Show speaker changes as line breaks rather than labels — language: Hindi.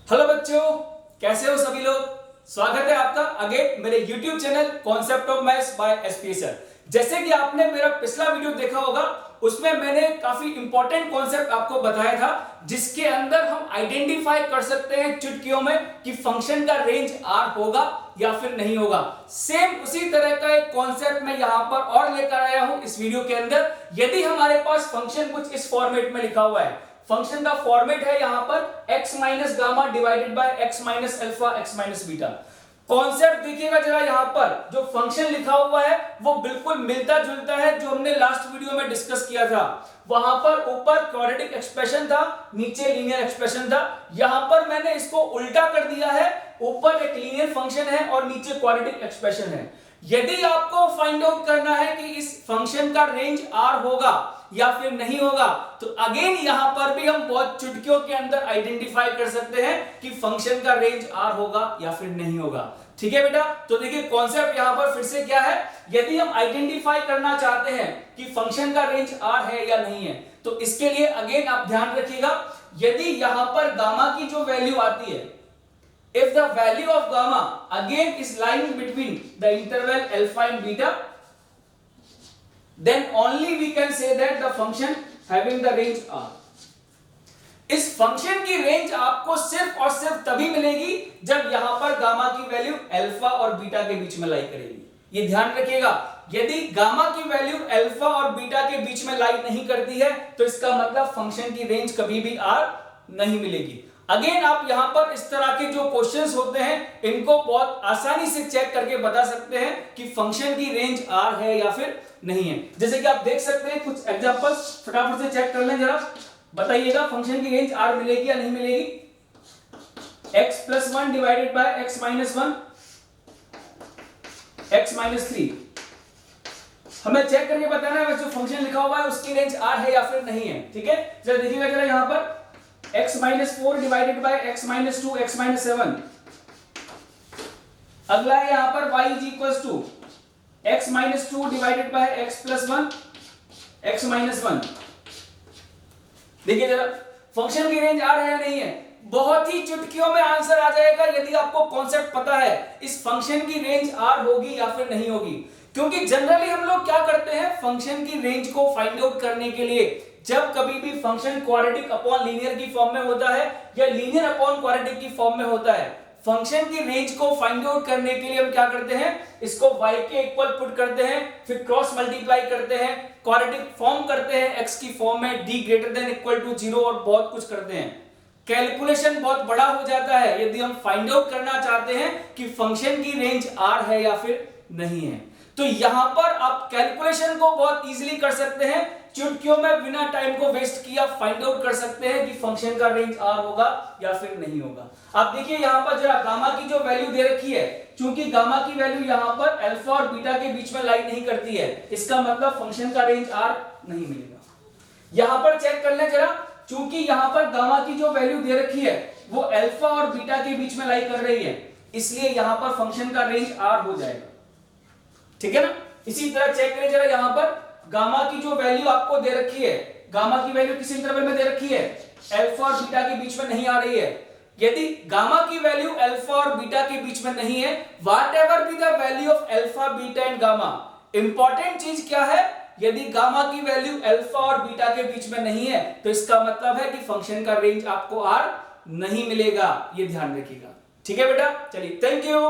हेलो बच्चों, कैसे हो सभी लोग। स्वागत है आपका अगेन मेरे YouTube channel concept of maths by SP sir. जैसे कि आपने मेरा पिछला वीडियो देखा होगा, उसमें मैंने काफी इंपॉर्टेंट कॉन्सेप्ट आपको बताया था, जिसके अंदर हम आइडेंटिफाई कर सकते हैं चुटकियों में कि फंक्शन का रेंज आर होगा या फिर नहीं होगा। सेम उसी तरह का एक कॉन्सेप्ट मैं यहां पर और लेकर आया हूं इस वीडियो के अंदर। यदि हमारे पास फंक्शन कुछ इस फॉर्मेट में लिखा हुआ है, फंक्शन का फॉर्मेट है यहां पर x minus gamma divided by x minus alpha x minus beta. Concept देखिएगा जरा, यहां पर जो फंक्शन लिखा हुआ है वो बिल्कुल मिलता जुलता है जो हमने लास्ट वीडियो में डिस्कस किया था। वहां पर ऊपर क्वाड्रेटिक एक्सप्रेशन था, नीचे लीनियर एक्सप्रेशन था। यहां पर मैंने इसको उल्टा कर दिया है, ऊपर एक लीनियर फंक्शन है और नीचे क्वाड्रेटिक एक्सप्रेशन है। यदि आपको फाइंड आउट करना है कि इस फंक्शन का रेंज आर होगा या फिर नहीं होगा, तो अगेन यहां पर भी हम बहुत चुटकियों के अंदर आइडेंटिफाई कर सकते हैं कि फंक्शन का रेंज आर होगा या फिर नहीं होगा। ठीक है बेटा, तो देखिए कॉन्सेप्ट यहां पर फिर से क्या है। यदि हम आइडेंटिफाई करना चाहते हैं कि फंक्शन का रेंज आर है या नहीं है, तो इसके लिए अगेन आप ध्यान रखिएगा, यदि यहां पर गामा की जो वैल्यू आती है, if the value of gamma again is lying between the interval alpha and beta, then only we can say that the function having the range r। इस फंक्शन की रेंज आपको सिर्फ और सिर्फ तभी मिलेगी जब यहां पर गामा की वैल्यू अल्फा और बीटा के बीच में लाई करेगी। ये ध्यान रखिएगा, यदि गामा की वैल्यू अल्फा और बीटा के बीच में लाई नहीं करती है, तो इसका मतलब फंक्शन की रेंज कभी भी आर नहीं मिलेगी। अगेन आप यहां पर इस तरह के जो क्वेश्चंस होते हैं, इनको बहुत आसानी से चेक करके बता सकते हैं कि फंक्शन की रेंज आर है या फिर नहीं है। जैसे कि आप देख सकते हैं कुछ एग्जांपल्स, फटाफट से चेक कर लें जरा, बताइएगा फंक्शन की रेंज आर मिलेगी या नहीं मिलेगी। x plus 1 divided by x minus 1 x minus 3, हमें चेक करके बताना है जो फंक्शन लिखा हुआ है उसकी रेंज आर है या फिर नहीं है। ठीक है, जरा देखिएगा जरा यहां पर x minus 4 divided by x minus 2 x minus 7। अगला है यहां पर y is equals to x minus 2 divided by x plus 1 x minus 1। देखिए जरा फंक्शन की रेंज आर है या नहीं है। बहुत ही चुटकियों में आंसर आ जाएगा यदि आपको कॉन्सेप्ट पता है इस फंक्शन की रेंज आर होगी या फिर नहीं होगी। क्योंकि जनरली हम लोग क्या करते हैं, फंक्शन की रेंज को फाइंड आउट करने के लिए जब कभी भी फंक्शन क्वाड्रेटिक अपॉन लीनियर की फॉर्म में होता है या लीनियर अपॉन क्वाड्रेटिक की फॉर्म में होता है, फंक्शन की रेंज को फाइंड आउट करने के लिए हम क्या करते हैं, इसको y के इक्वल पुट करते हैं, फिर क्रॉस मल्टीप्लाई करते हैं, क्वाड्रेटिक फॉर्म करते हैं x की फॉर्म में d greater than equal to 0 और बहुत कुछ करते हैं। कैलकुलेशन बहुत बड़ा हो जाता है यदि हम फाइंड आउट करना चाहते हैं कि फंक्शन की रेंज r है या फिर नहीं है। तो यहां पर आप कैलकुलेशन को बहुत इजीली कर सकते हैं, चुटकियों में बिना टाइम को वेस्ट किया फाइंड आउट कर सकते हैं कि फंक्शन का रेंज आर होगा या फिर नहीं होगा। आप देखिए यहां पर जरा गामा की जो वैल्यू दे रखी है, चूंकि गामा की वैल्यू यहां पर अल्फा और बीटा के बीच में लाई नहीं करती है, इसका मतलब फंक्शन का रेंज आर नहीं मिलेगा। यहां पर चेक कर लें जरा, चूंकि यहां पर गामा की जो वैल्यू दे रखी है वो अल्फा और बीटा के बीच में लाई कर रही है, इसलिए यहां पर फंक्शन का रेंज आर हो जाएगा। ठीक है ना। इसी तरह चेक करें जरा, यहां पर गामा की जो वैल्यू आपको दे रखी है, गामा की वैल्यू किस इंटरवल में दे रखी है, अल्फा और बीटा के बीच में नहीं आ रही है। यदि गामा की वैल्यू अल्फा और बीटा के बीच में नहीं है, what ever be the value of alpha beta and gamma, important चीज क्या है, यदि गामा की वैल्यू अल्फा और बीटा के बीच में नहीं है, तो इसका मतलब है कि फंक्शन का रेंज आपको आर नहीं मिलेगा। ये ध्यान रखिएगा। ठीक है बेटा, चलिए थैंक यू।